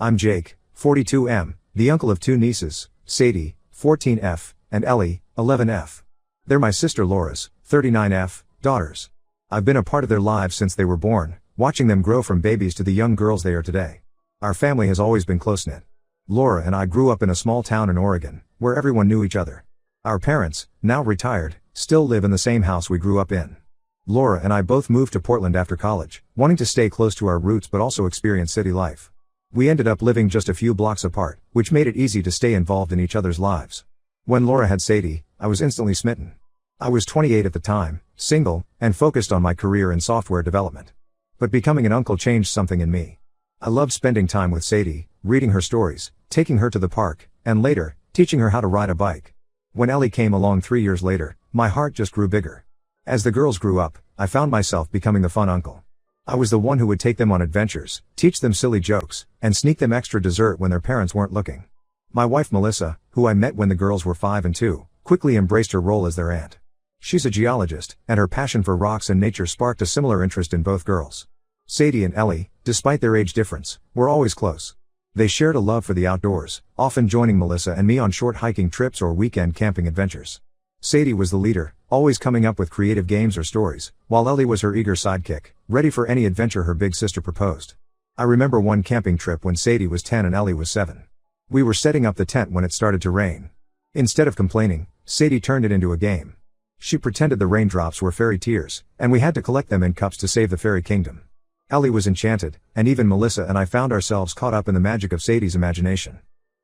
I'm Jake, 42M, the uncle of two nieces, Sadie, 14F, and Ellie, 11F. They're my sister Laura's, 39F, daughters. I've been a part of their lives since they were born, watching them grow from babies to the young girls they are today. Our family has always been close-knit. Laura and I grew up in a small town in Oregon, where everyone knew each other. Our parents, now retired, still live in the same house we grew up in. Laura and I both moved to Portland after college, wanting to stay close to our roots but also experience city life. We ended up living just a few blocks apart, which made it easy to stay involved in each other's lives. When Laura had Sadie, I was instantly smitten. I was 28 at the time, single, and focused on my career in software development. But becoming an uncle changed something in me. I loved spending time with Sadie, reading her stories, taking her to the park, and later, teaching her how to ride a bike. When Ellie came along 3 years later, my heart just grew bigger. As the girls grew up, I found myself becoming the fun uncle. I was the one who would take them on adventures, teach them silly jokes, and sneak them extra dessert when their parents weren't looking. My wife Melissa, who I met when the girls were 5 and 2, quickly embraced her role as their aunt. She's a geologist, and her passion for rocks and nature sparked a similar interest in both girls. Sadie and Ellie, despite their age difference, were always close. They shared a love for the outdoors, often joining Melissa and me on short hiking trips or weekend camping adventures. Sadie was the leader, always coming up with creative games or stories, while Ellie was her eager sidekick, ready for any adventure her big sister proposed. I remember one camping trip when Sadie was 10 and Ellie was 7. We were setting up the tent when it started to rain. Instead of complaining, Sadie turned it into a game. She pretended the raindrops were fairy tears, and we had to collect them in cups to save the fairy kingdom. Ellie was enchanted, and even Melissa and I found ourselves caught up in the magic of Sadie's imagination.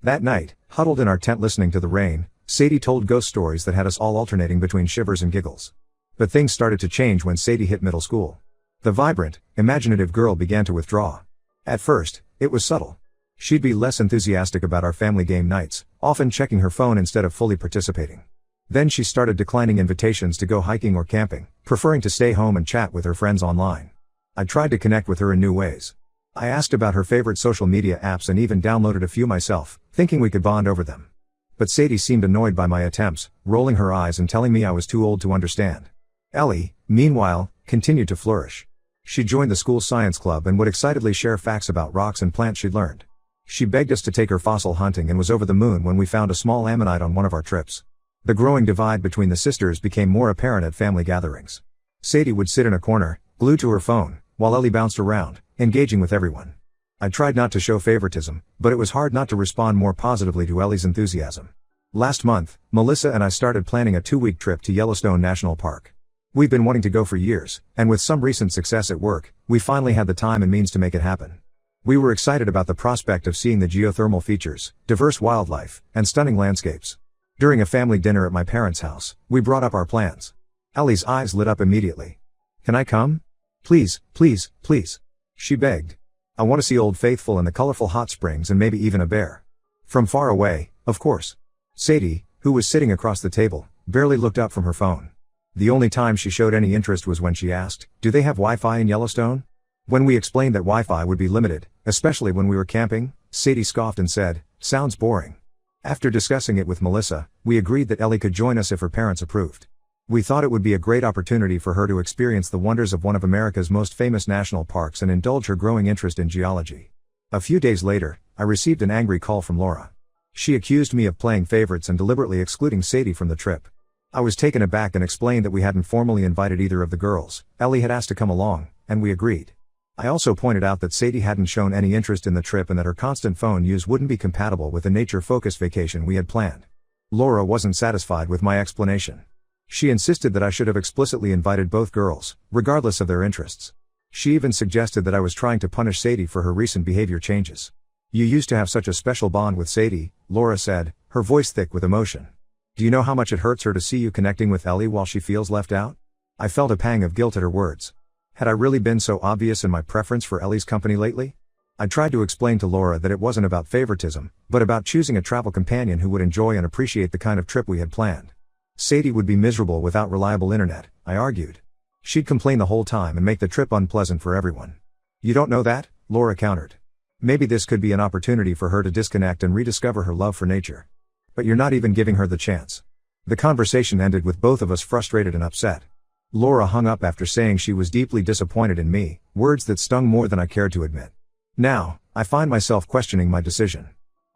That night, huddled in our tent listening to the rain, Sadie told ghost stories that had us all alternating between shivers and giggles. But things started to change when Sadie hit middle school. The vibrant, imaginative girl began to withdraw. At first, it was subtle. She'd be less enthusiastic about our family game nights, often checking her phone instead of fully participating. Then she started declining invitations to go hiking or camping, preferring to stay home and chat with her friends online. I tried to connect with her in new ways. I asked about her favorite social media apps and even downloaded a few myself, thinking we could bond over them. But Sadie seemed annoyed by my attempts, rolling her eyes and telling me I was too old to understand. Ellie, meanwhile, continued to flourish. She joined the school science club and would excitedly share facts about rocks and plants she'd learned. She begged us to take her fossil hunting and was over the moon when we found a small ammonite on one of our trips. The growing divide between the sisters became more apparent at family gatherings. Sadie would sit in a corner, glued to her phone, while Ellie bounced around, engaging with everyone. I tried not to show favoritism, but it was hard not to respond more positively to Ellie's enthusiasm. Last month, Melissa and I started planning a 2-week trip to Yellowstone National Park. We've been wanting to go for years, and with some recent success at work, we finally had the time and means to make it happen. We were excited about the prospect of seeing the geothermal features, diverse wildlife, and stunning landscapes. During a family dinner at my parents' house, we brought up our plans. Ellie's eyes lit up immediately. "Can I come? Please, please, please," she begged. "I want to see Old Faithful and the colorful hot springs and maybe even a bear." From far away, of course. Sadie, who was sitting across the table, barely looked up from her phone. The only time she showed any interest was when she asked, "Do they have Wi-Fi in Yellowstone?" When we explained that Wi-Fi would be limited, especially when we were camping, Sadie scoffed and said, "Sounds boring." After discussing it with Melissa, we agreed that Ellie could join us if her parents approved. We thought it would be a great opportunity for her to experience the wonders of one of America's most famous national parks and indulge her growing interest in geology. A few days later, I received an angry call from Laura. She accused me of playing favorites and deliberately excluding Sadie from the trip. I was taken aback and explained that we hadn't formally invited either of the girls. Ellie had asked to come along, and we agreed. I also pointed out that Sadie hadn't shown any interest in the trip and that her constant phone use wouldn't be compatible with the nature-focused vacation we had planned. Laura wasn't satisfied with my explanation. She insisted that I should have explicitly invited both girls, regardless of their interests. She even suggested that I was trying to punish Sadie for her recent behavior changes. "You used to have such a special bond with Sadie," Laura said, her voice thick with emotion. "Do you know how much it hurts her to see you connecting with Ellie while she feels left out?" I felt a pang of guilt at her words. Had I really been so obvious in my preference for Ellie's company lately? I tried to explain to Laura that it wasn't about favoritism, but about choosing a travel companion who would enjoy and appreciate the kind of trip we had planned. Sadie would be miserable without reliable internet, I argued. She'd complain the whole time and make the trip unpleasant for everyone. "You don't know that?" Laura countered. "Maybe this could be an opportunity for her to disconnect and rediscover her love for nature. But you're not even giving her the chance." The conversation ended with both of us frustrated and upset. Laura hung up after saying she was deeply disappointed in me, words that stung more than I cared to admit. Now, I find myself questioning my decision.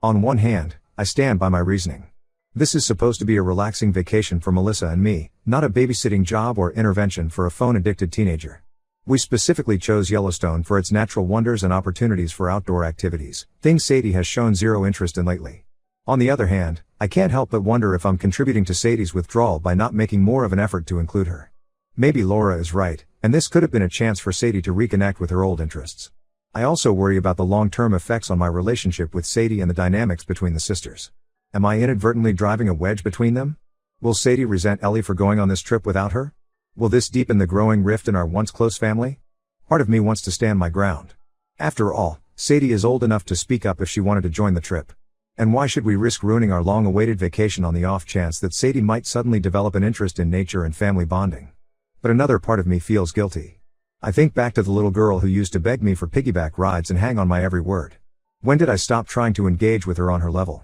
On one hand, I stand by my reasoning. This is supposed to be a relaxing vacation for Melissa and me, not a babysitting job or intervention for a phone-addicted teenager. We specifically chose Yellowstone for its natural wonders and opportunities for outdoor activities, things Sadie has shown zero interest in lately. On the other hand, I can't help but wonder if I'm contributing to Sadie's withdrawal by not making more of an effort to include her. Maybe Laura is right, and this could have been a chance for Sadie to reconnect with her old interests. I also worry about the long-term effects on my relationship with Sadie and the dynamics between the sisters. Am I inadvertently driving a wedge between them? Will Sadie resent Ellie for going on this trip without her? Will this deepen the growing rift in our once close family? Part of me wants to stand my ground. After all, Sadie is old enough to speak up if she wanted to join the trip. And why should we risk ruining our long-awaited vacation on the off chance that Sadie might suddenly develop an interest in nature and family bonding? But another part of me feels guilty. I think back to the little girl who used to beg me for piggyback rides and hang on my every word. When did I stop trying to engage with her on her level?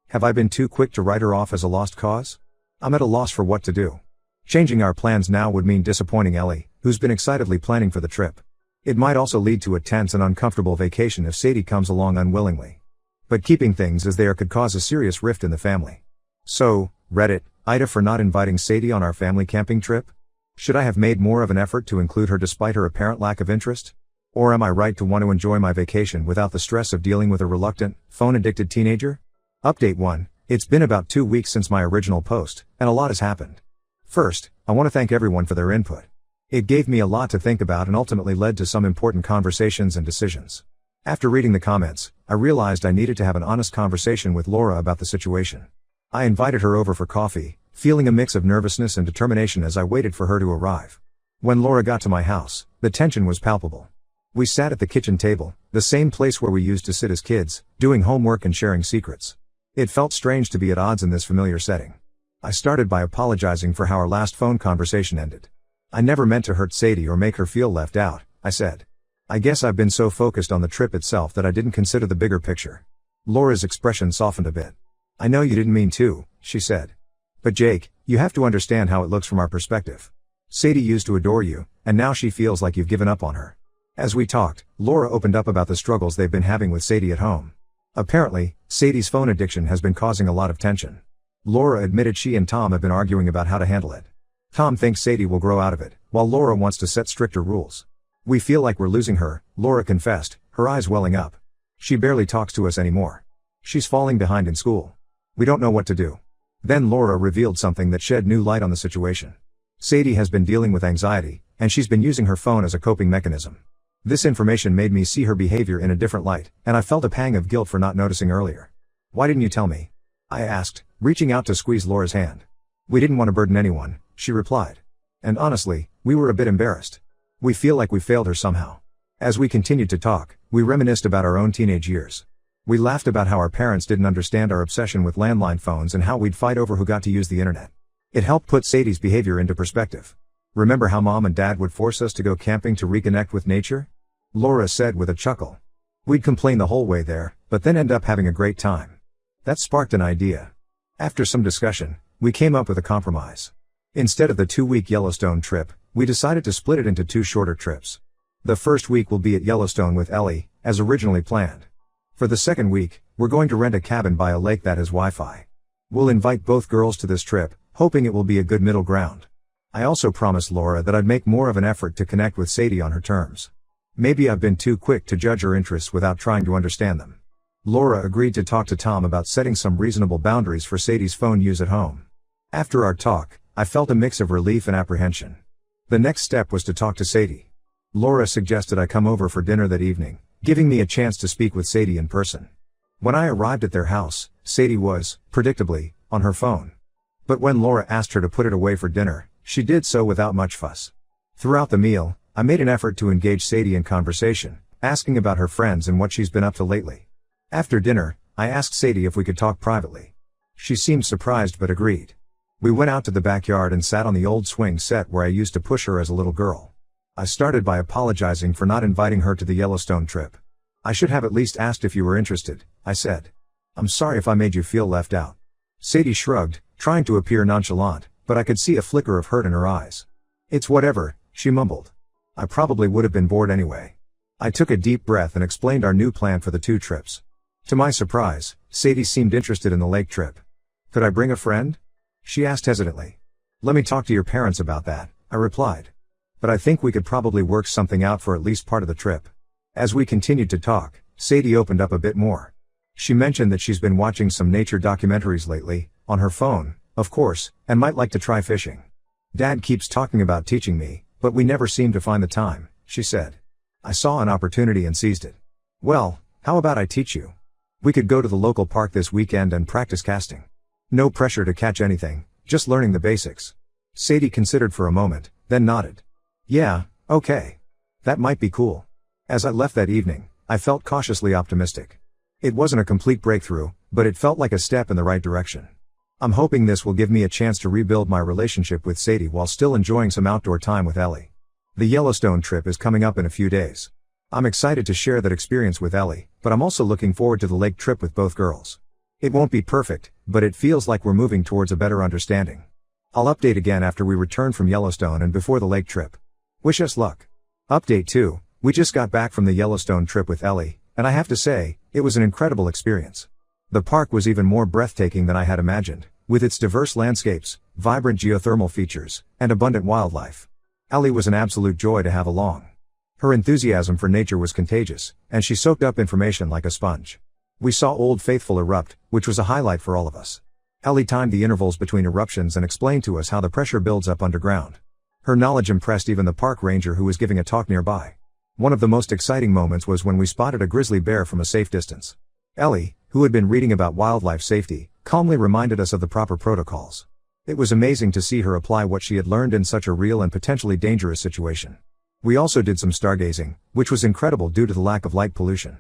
Have I been too quick to write her off as a lost cause? I'm at a loss for what to do. Changing our plans now would mean disappointing Ellie, who's been excitedly planning for the trip. It might also lead to a tense and uncomfortable vacation if Sadie comes along unwillingly. But keeping things as they are could cause a serious rift in the family. So, Reddit, Ida for not inviting Sadie on our family camping trip? Should I have made more of an effort to include her despite her apparent lack of interest? Or am I right to want to enjoy my vacation without the stress of dealing with a reluctant, phone-addicted teenager? Update 1. It's been about 2 weeks since my original post, and a lot has happened. First, I want to thank everyone for their input. It gave me a lot to think about and ultimately led to some important conversations and decisions. After reading the comments, I realized I needed to have an honest conversation with Laura about the situation. I invited her over for coffee, feeling a mix of nervousness and determination as I waited for her to arrive. When Laura got to my house, the tension was palpable. We sat at the kitchen table, the same place where we used to sit as kids, doing homework and sharing secrets. It felt strange to be at odds in this familiar setting. I started by apologizing for how our last phone conversation ended. I never meant to hurt Sadie or make her feel left out, I said. I guess I've been so focused on the trip itself that I didn't consider the bigger picture. Laura's expression softened a bit. I know you didn't mean to, she said. But Jake, you have to understand how it looks from our perspective. Sadie used to adore you, and now she feels like you've given up on her. As we talked, Laura opened up about the struggles they've been having with Sadie at home. Apparently, Sadie's phone addiction has been causing a lot of tension. Laura admitted she and Tom have been arguing about how to handle it. Tom thinks Sadie will grow out of it, while Laura wants to set stricter rules. We feel like we're losing her, Laura confessed, her eyes welling up. She barely talks to us anymore. She's falling behind in school. We don't know what to do. Then Laura revealed something that shed new light on the situation. Sadie has been dealing with anxiety, and she's been using her phone as a coping mechanism. This information made me see her behavior in a different light, and I felt a pang of guilt for not noticing earlier. Why didn't you tell me? I asked, reaching out to squeeze Laura's hand. We didn't want to burden anyone, she replied. And honestly, we were a bit embarrassed. We feel like we failed her somehow. As we continued to talk, we reminisced about our own teenage years. We laughed about how our parents didn't understand our obsession with landline phones and how we'd fight over who got to use the internet. It helped put Sadie's behavior into perspective. Remember how Mom and Dad would force us to go camping to reconnect with nature? Laura said with a chuckle. We'd complain the whole way there, but then end up having a great time. That sparked an idea. After some discussion, we came up with a compromise. Instead of the 2-week Yellowstone trip, we decided to split it into 2 shorter trips. The first week will be at Yellowstone with Ellie, as originally planned. For the second week, we're going to rent a cabin by a lake that has Wi-Fi. We'll invite both girls to this trip, hoping it will be a good middle ground. I also promised Laura that I'd make more of an effort to connect with Sadie on her terms. Maybe I've been too quick to judge her interests without trying to understand them. Laura agreed to talk to Tom about setting some reasonable boundaries for Sadie's phone use at home. After our talk, I felt a mix of relief and apprehension. The next step was to talk to Sadie. Laura suggested I come over for dinner that evening, giving me a chance to speak with Sadie in person. When I arrived at their house, Sadie was, predictably, on her phone. But when Laura asked her to put it away for dinner, she did so without much fuss. Throughout the meal, I made an effort to engage Sadie in conversation, asking about her friends and what she's been up to lately. After dinner, I asked Sadie if we could talk privately. She seemed surprised but agreed. We went out to the backyard and sat on the old swing set where I used to push her as a little girl. I started by apologizing for not inviting her to the Yellowstone trip. I should have at least asked if you were interested, I said. I'm sorry if I made you feel left out. Sadie shrugged, trying to appear nonchalant, but I could see a flicker of hurt in her eyes. It's whatever, she mumbled. I probably would have been bored anyway. I took a deep breath and explained our new plan for the 2 trips. To my surprise, Sadie seemed interested in the lake trip. Could I bring a friend? She asked hesitantly. Let me talk to your parents about that, I replied. But I think we could probably work something out for at least part of the trip. As we continued to talk, Sadie opened up a bit more. She mentioned that she's been watching some nature documentaries lately, on her phone, of course, and might like to try fishing. Dad keeps talking about teaching me, but we never seem to find the time, she said. I saw an opportunity and seized it. Well, how about I teach you? We could go to the local park this weekend and practice casting. No pressure to catch anything, just learning the basics. Sadie considered for a moment, then nodded. Yeah, okay. That might be cool. As I left that evening, I felt cautiously optimistic. It wasn't a complete breakthrough, but it felt like a step in the right direction. I'm hoping this will give me a chance to rebuild my relationship with Sadie while still enjoying some outdoor time with Ellie. The Yellowstone trip is coming up in a few days. I'm excited to share that experience with Ellie, but I'm also looking forward to the lake trip with both girls. It won't be perfect, but it feels like we're moving towards a better understanding. I'll update again after we return from Yellowstone and before the lake trip. Wish us luck. Update 2. We just got back from the Yellowstone trip with Ellie, and I have to say, it was an incredible experience. The park was even more breathtaking than I had imagined, with its diverse landscapes, vibrant geothermal features, and abundant wildlife. Ellie was an absolute joy to have along. Her enthusiasm for nature was contagious, and she soaked up information like a sponge. We saw Old Faithful erupt, which was a highlight for all of us. Ellie timed the intervals between eruptions and explained to us how the pressure builds up underground. Her knowledge impressed even the park ranger who was giving a talk nearby. One of the most exciting moments was when we spotted a grizzly bear from a safe distance. Ellie, who had been reading about wildlife safety, calmly reminded us of the proper protocols. It was amazing to see her apply what she had learned in such a real and potentially dangerous situation. We also did some stargazing, which was incredible due to the lack of light pollution.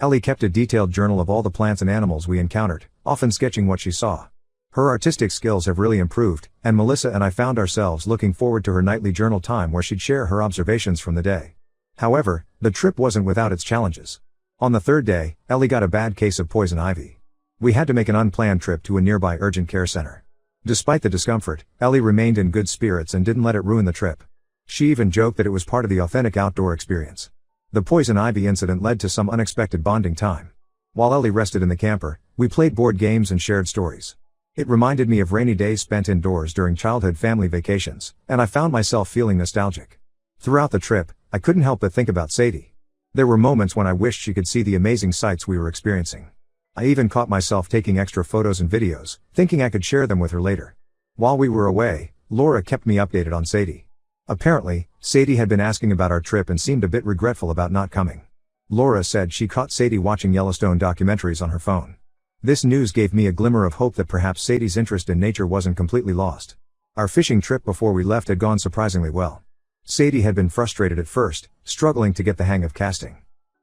Ellie kept a detailed journal of all the plants and animals we encountered, often sketching what she saw. Her artistic skills have really improved, and Melissa and I found ourselves looking forward to her nightly journal time where she'd share her observations from the day. However, the trip wasn't without its challenges. On the 3rd day, Ellie got a bad case of poison ivy. We had to make an unplanned trip to a nearby urgent care center. Despite the discomfort, Ellie remained in good spirits and didn't let it ruin the trip. She even joked that it was part of the authentic outdoor experience. The poison ivy incident led to some unexpected bonding time. While Ellie rested in the camper, we played board games and shared stories. It reminded me of rainy days spent indoors during childhood family vacations, and I found myself feeling nostalgic. Throughout the trip, I couldn't help but think about Sadie. There were moments when I wished she could see the amazing sights we were experiencing. I even caught myself taking extra photos and videos, thinking I could share them with her later. While we were away, Laura kept me updated on Sadie. Apparently, Sadie had been asking about our trip and seemed a bit regretful about not coming. Laura said she caught Sadie watching Yellowstone documentaries on her phone. This news gave me a glimmer of hope that perhaps Sadie's interest in nature wasn't completely lost. Our fishing trip before we left had gone surprisingly well. Sadie had been frustrated at first, struggling to get the hang of casting.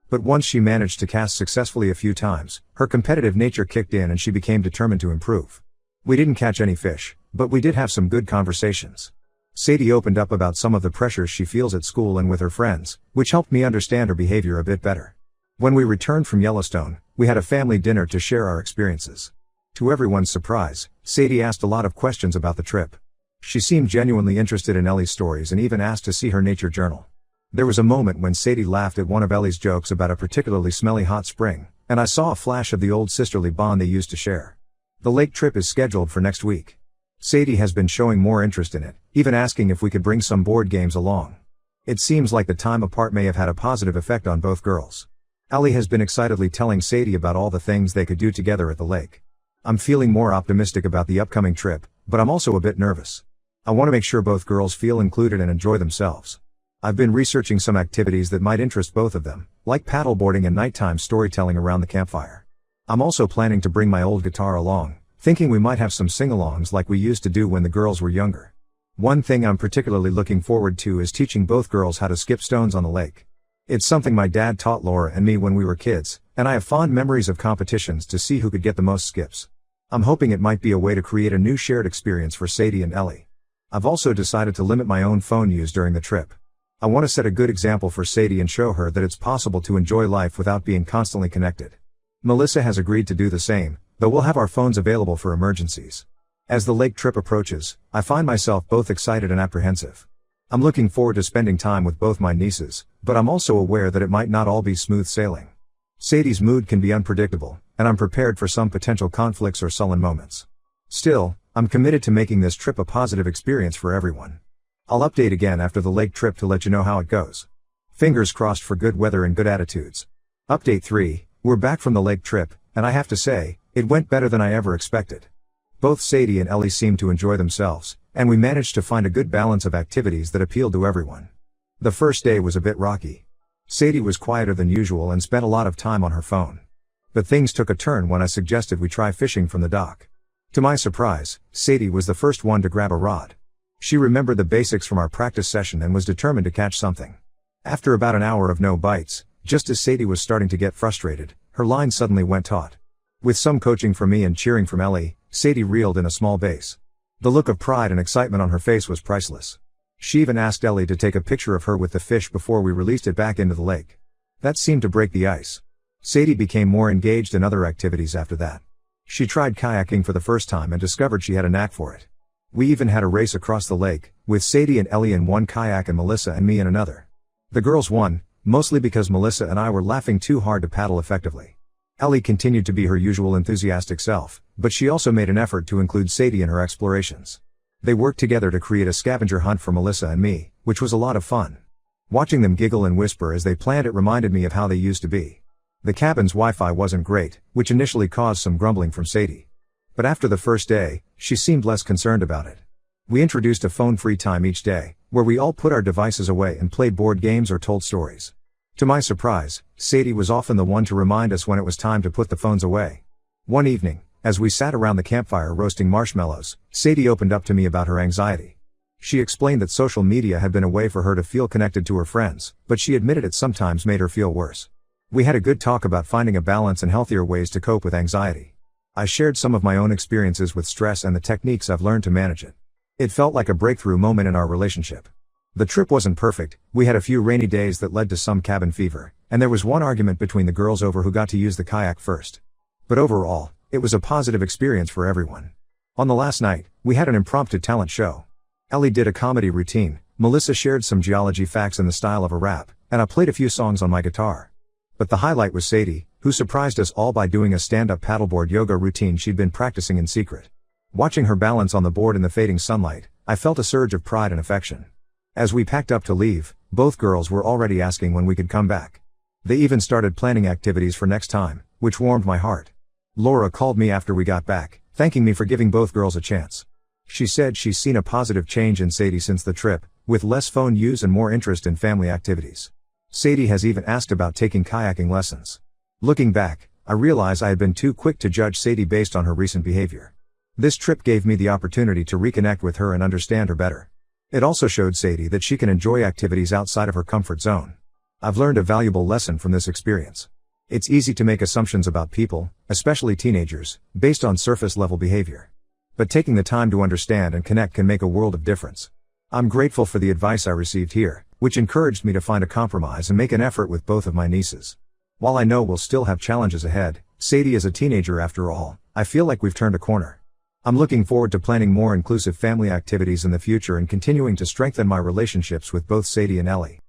But once she managed to cast successfully a few times, her competitive nature kicked in and she became determined to improve. We didn't catch any fish, but we did have some good conversations. Sadie opened up about some of the pressures she feels at school and with her friends, which helped me understand her behavior a bit better. When we returned from Yellowstone, we had a family dinner to share our experiences. To everyone's surprise, Sadie asked a lot of questions about the trip. She seemed genuinely interested in Ellie's stories and even asked to see her nature journal. There was a moment when Sadie laughed at one of Ellie's jokes about a particularly smelly hot spring, and I saw a flash of the old sisterly bond they used to share. The lake trip is scheduled for next week. Sadie has been showing more interest in it, even asking if we could bring some board games along. It seems like the time apart may have had a positive effect on both girls. Ellie has been excitedly telling Sadie about all the things they could do together at the lake. I'm feeling more optimistic about the upcoming trip, but I'm also a bit nervous. I want to make sure both girls feel included and enjoy themselves. I've been researching some activities that might interest both of them, like paddleboarding and nighttime storytelling around the campfire. I'm also planning to bring my old guitar along, thinking we might have some sing-alongs like we used to do when the girls were younger. One thing I'm particularly looking forward to is teaching both girls how to skip stones on the lake. It's something my dad taught Laura and me when we were kids, and I have fond memories of competitions to see who could get the most skips. I'm hoping it might be a way to create a new shared experience for Sadie and Ellie. I've also decided to limit my own phone use during the trip. I want to set a good example for Sadie and show her that it's possible to enjoy life without being constantly connected. Melissa has agreed to do the same, though we'll have our phones available for emergencies. As the lake trip approaches, I find myself both excited and apprehensive. I'm looking forward to spending time with both my nieces, but I'm also aware that it might not all be smooth sailing. Sadie's mood can be unpredictable, and I'm prepared for some potential conflicts or sullen moments. Still, I'm committed to making this trip a positive experience for everyone. I'll update again after the lake trip to let you know how it goes. Fingers crossed for good weather and good attitudes. Update 3, we're back from the lake trip, and I have to say, it went better than I ever expected. Both Sadie and Ellie seemed to enjoy themselves, and we managed to find a good balance of activities that appealed to everyone. The first day was a bit rocky. Sadie was quieter than usual and spent a lot of time on her phone. But things took a turn when I suggested we try fishing from the dock. To my surprise, Sadie was the first one to grab a rod. She remembered the basics from our practice session and was determined to catch something. After about an hour of no bites, just as Sadie was starting to get frustrated, her line suddenly went taut. With some coaching from me and cheering from Ellie, Sadie reeled in a small bass. The look of pride and excitement on her face was priceless. She even asked Ellie to take a picture of her with the fish before we released it back into the lake. That seemed to break the ice. Sadie became more engaged in other activities after that. She tried kayaking for the first time and discovered she had a knack for it. We even had a race across the lake, with Sadie and Ellie in one kayak and Melissa and me in another. The girls won, mostly because Melissa and I were laughing too hard to paddle effectively. Ellie continued to be her usual enthusiastic self, but she also made an effort to include Sadie in her explorations. They worked together to create a scavenger hunt for Melissa and me, which was a lot of fun. Watching them giggle and whisper as they planned it reminded me of how they used to be. The cabin's Wi-Fi wasn't great, which initially caused some grumbling from Sadie. But after the first day, she seemed less concerned about it. We introduced a phone-free time each day, where we all put our devices away and played board games or told stories. To my surprise, Sadie was often the one to remind us when it was time to put the phones away. One evening, as we sat around the campfire roasting marshmallows, Sadie opened up to me about her anxiety. She explained that social media had been a way for her to feel connected to her friends, but she admitted it sometimes made her feel worse. We had a good talk about finding a balance and healthier ways to cope with anxiety. I shared some of my own experiences with stress and the techniques I've learned to manage it. It felt like a breakthrough moment in our relationship. The trip wasn't perfect, we had a few rainy days that led to some cabin fever, and there was one argument between the girls over who got to use the kayak first. But overall, it was a positive experience for everyone. On the last night, we had an impromptu talent show. Ellie did a comedy routine, Melissa shared some geology facts in the style of a rap, and I played a few songs on my guitar. But the highlight was Sadie, who surprised us all by doing a stand-up paddleboard yoga routine she'd been practicing in secret. Watching her balance on the board in the fading sunlight, I felt a surge of pride and affection. As we packed up to leave, both girls were already asking when we could come back. They even started planning activities for next time, which warmed my heart. Laura called me after we got back, thanking me for giving both girls a chance. She said she's seen a positive change in Sadie since the trip, with less phone use and more interest in family activities. Sadie has even asked about taking kayaking lessons. Looking back, I realize I had been too quick to judge Sadie based on her recent behavior. This trip gave me the opportunity to reconnect with her and understand her better. It also showed Sadie that she can enjoy activities outside of her comfort zone. I've learned a valuable lesson from this experience. It's easy to make assumptions about people, especially teenagers, based on surface-level behavior. But taking the time to understand and connect can make a world of difference. I'm grateful for the advice I received here, which encouraged me to find a compromise and make an effort with both of my nieces. While I know we'll still have challenges ahead, Sadie is a teenager after all, I feel like we've turned a corner. I'm looking forward to planning more inclusive family activities in the future and continuing to strengthen my relationships with both Sadie and Ellie.